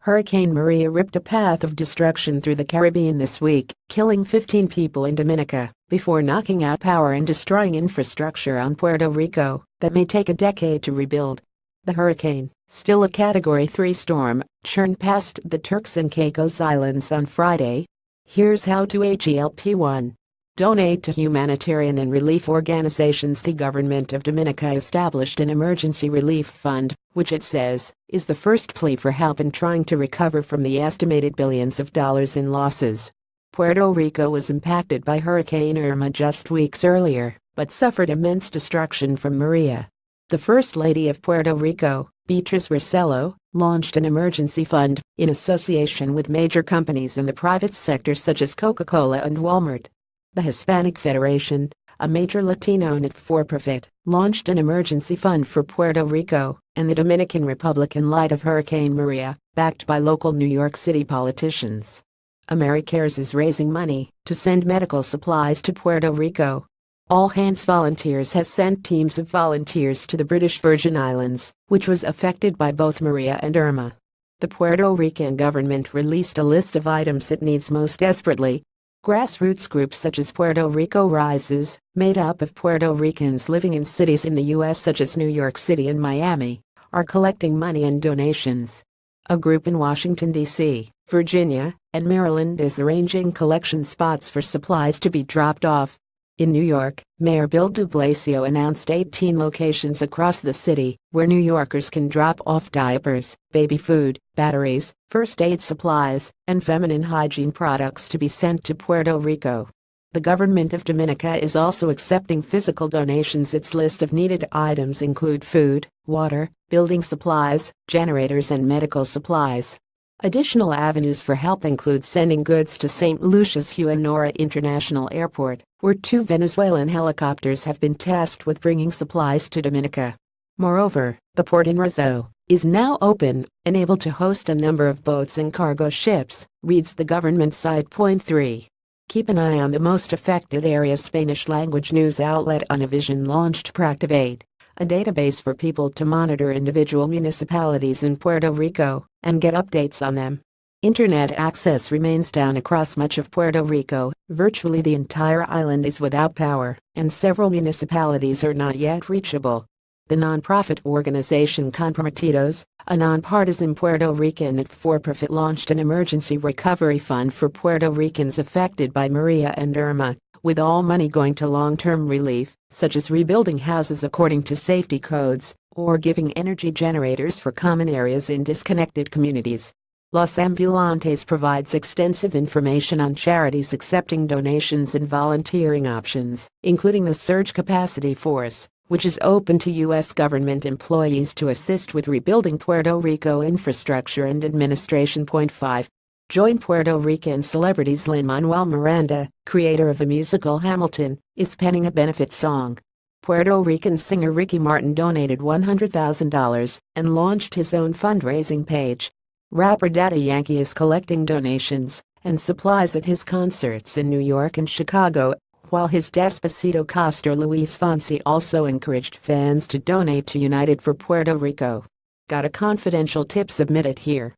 Hurricane Maria ripped a path of destruction through the Caribbean this week, killing 15 people in Dominica, before knocking out power and destroying infrastructure on Puerto Rico that may take a decade to rebuild. The hurricane, still a Category 3 storm, churned past the Turks and Caicos Islands on Friday. Here's how to help. 1. Donate to humanitarian and relief organizations. The government of Dominica established an emergency relief fund, which it says is the first plea for help in trying to recover from the estimated billions of dollars in losses. Puerto Rico was impacted by Hurricane Irma just weeks earlier, but suffered immense destruction from Maria. The First Lady of Puerto Rico, Beatriz Rosello, launched an emergency fund in association with major companies in the private sector such as Coca-Cola and Walmart. The Hispanic Federation, a major Latino not-for-profit, launched an emergency fund for Puerto Rico and the Dominican Republic in light of Hurricane Maria, backed by local New York City politicians. AmeriCares is raising money to send medical supplies to Puerto Rico. All Hands Volunteers has sent teams of volunteers to the British Virgin Islands, which was affected by both Maria and Irma. The Puerto Rican government released a list of items it needs most desperately. Grassroots groups such as Puerto Rico Rises, made up of Puerto Ricans living in cities in the U.S. such as New York City and Miami, are collecting money and donations. A group in Washington, D.C., Virginia, and Maryland is arranging collection spots for supplies to be dropped off. In New York, Mayor Bill de Blasio announced 18 locations across the city where New Yorkers can drop off diapers, baby food, batteries, first aid supplies, and feminine hygiene products to be sent to Puerto Rico. The government of Dominica is also accepting physical donations. Its list of needed items include food, water, building supplies, generators, and medical supplies. Additional avenues for help include sending goods to St. Lucia's Juan Nora International Airport, where 2 Venezuelan helicopters have been tasked with bringing supplies to Dominica. Moreover, the port in Roseau is now open and able to host a number of boats and cargo ships, reads the government site. 3. Keep an eye on the most affected areas. Spanish-language news outlet Univision launched Practivate, a database for people to monitor individual municipalities in Puerto Rico and get updates on them. Internet access remains down across much of Puerto Rico. Virtually the entire island is without power, and several municipalities are not yet reachable. The nonprofit organization Comprometidos, a nonpartisan Puerto Rican not-for-profit, launched an emergency recovery fund for Puerto Ricans affected by Maria and Irma, with all money going to long-term relief, such as rebuilding houses according to safety codes, or giving energy generators for common areas in disconnected communities. Los Ambulantes provides extensive information on charities accepting donations and volunteering options, including the Surge Capacity Force, which is open to U.S. government employees to assist with rebuilding Puerto Rico infrastructure and administration. 5. Join Puerto Rican celebrities. Lin-Manuel Miranda, creator of the musical Hamilton, is penning a benefit song. Puerto Rican singer Ricky Martin donated $100,000 and launched his own fundraising page. Rapper Daddy Yankee is collecting donations and supplies at his concerts in New York and Chicago, while his Despacito co-star Luis Fonsi also encouraged fans to donate to United for Puerto Rico. Got a confidential tip? Submit it here.